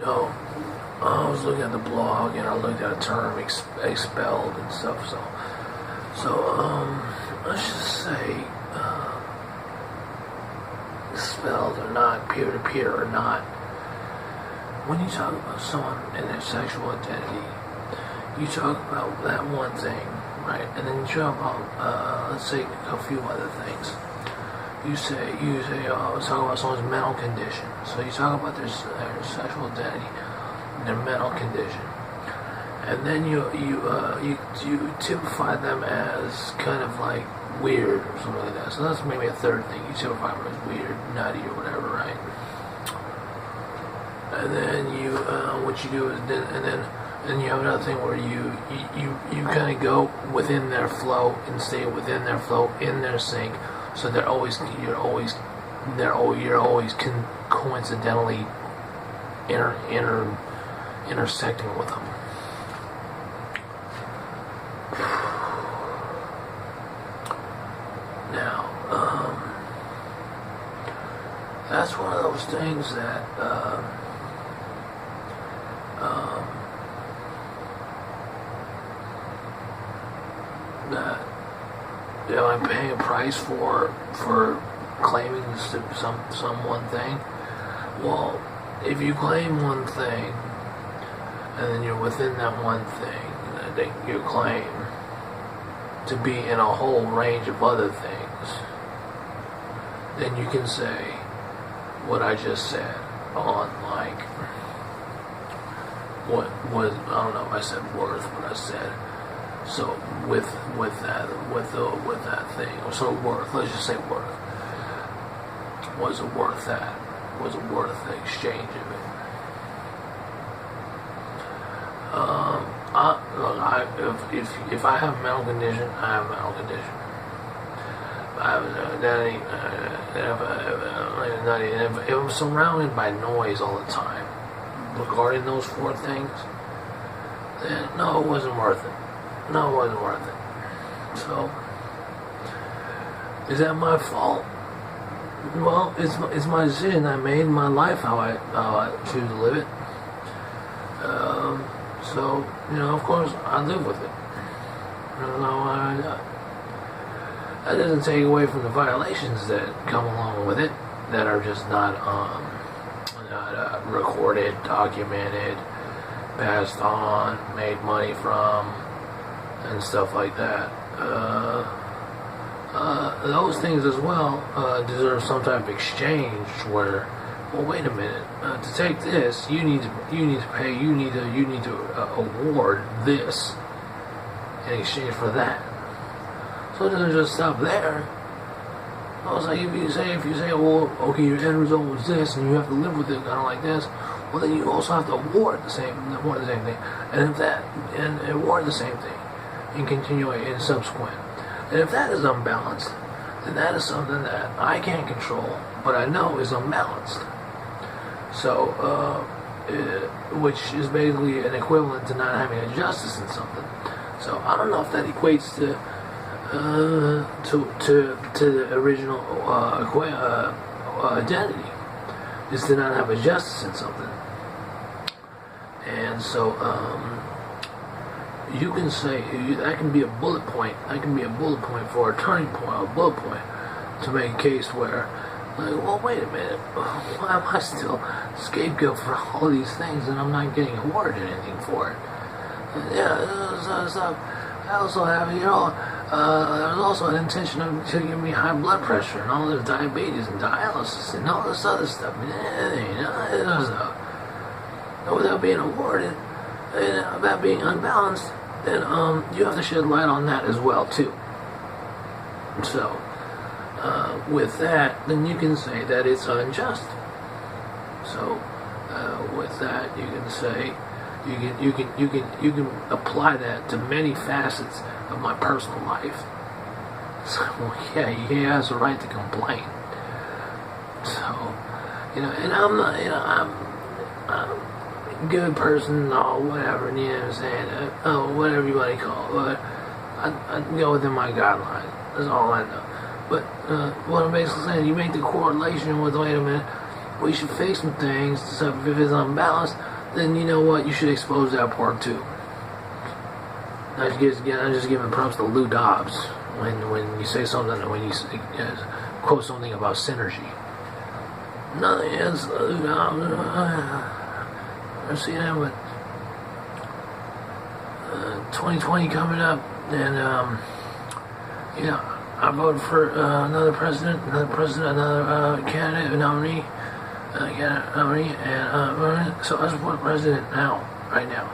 No, I was looking at the blog and I looked at a term expelled and stuff. So let's just say expelled or not, peer to peer or not. When you talk about someone and their sexual identity, you talk about that one thing, right? And then you talk about, let's say, a few other things. You say, talk about someone's mental condition. So you talk about their sexual identity, and their mental condition, and then you typify them as kind of like weird or something like that. So that's maybe a third thing. You typify them as weird, nutty, or whatever, right? And then what you do is then you have another thing where you kind of go within their flow and stay within their flow, in their sync. So you're always coincidentally intersecting with them. Now, that's one of those things that I'm paying a price for claiming some one thing. Well, if you claim one thing and then you're within that one thing that you claim to be in a whole range of other things, then you can say what I just said on like what was, I don't know if I said worth, but I said, so with that thing, so worth, let's just say worth, was it worth that? Was it worth the exchange of it? If I have a mental condition, I have a mental condition. If I have an identity, if I'm surrounded by noise all the time regarding those four things, then no, it wasn't worth it. No, it wasn't worth it. So, is that my fault? Well, it's my decision I made in my life, how I choose to live it. So, of course, I live with it. That doesn't take away from the violations that come along with it, that are just not recorded, documented, passed on, made money from, and stuff like that. Those things as well deserve some type of exchange where, well, wait a minute, to take this, you need to pay, you need to award this in exchange for that. So it doesn't just stop there. I was like, if you say, well, okay, your end result was this, and you have to live with it, kind of like this. Well, then you also have to award the same thing, and award the same thing, and continue it in subsequent. And if that is unbalanced, then that is something that I can't control, but I know is unbalanced. So, which is basically an equivalent to not having a justice in something. So I don't know if that equates to the original identity, is to not have a justice in something. And so you can say that can be a bullet point. That can be a bullet point for a turning point, a bullet point to make a case where, like, well, wait a minute, why am I still scapegoat for all these things and I'm not getting awarded anything for it? And I also have, there's also an intention to give me high blood pressure and all this diabetes and dialysis and all this other stuff. Without being awarded, and about being unbalanced, then you have to shed light on that as well too. So, with that, then you can say that it's unjust. So, with that, you can say you can apply that to many facets of my personal life. So, yeah, he has a right to complain. So, and I'm not, I'm a good person or whatever, you know what I'm saying? What everybody calls it. I go within my guidelines. That's all I know. But what I'm basically saying, you make the correlation with, wait a minute, we should fix some things. So if it's unbalanced, then you know what? You should expose that part too. I'm just giving props to Lou Dobbs when you say something, when you quote something about synergy. Nothing else, Lou Dobbs. I see that, but 2020 coming up, and I voted for another president, another candidate nominee, and so I support the president right now.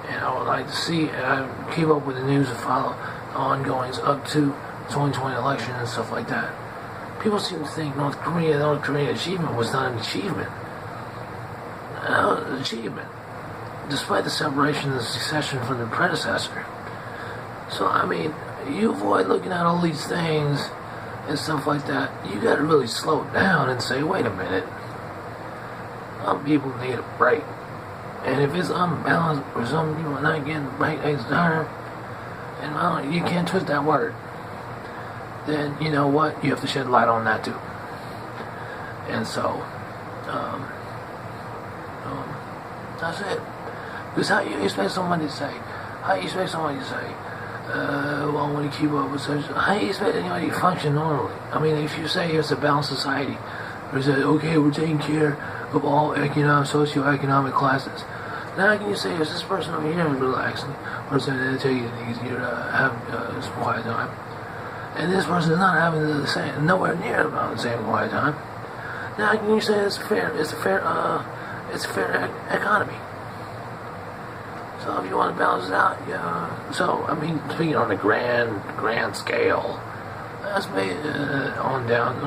And I would like to see, and I keep up with the news and follow the ongoings up to 2020 election and stuff like that. People seem to think North Korean achievement was not an achievement. Achievement, despite the separation and the succession from the predecessor. So, I mean, you avoid looking at all these things and stuff like that. You got to really slow it down and say, wait a minute. Some people need a break. And if it's unbalanced, or some people are not getting the break they deserve, and you can't twist that word, then you know what? You have to shed light on that too. And so, that's it. Because how you expect somebody to say, well, I want to keep up with such, how you expect anybody to function normally? I mean, if you say it's a balanced society, or say, okay, we're taking care of all socioeconomic classes. Now can you say, is this person over here is relaxing, or is it taking it easier to have some quiet time? And this person is not having the same, nowhere near about the same quiet time. Now can you say it's fair economy? So if you want to balance it out, yeah. So I mean, speaking on a grand scale, that's made on down,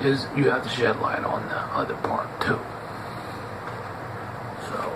is you have to shed light on the other part too. So,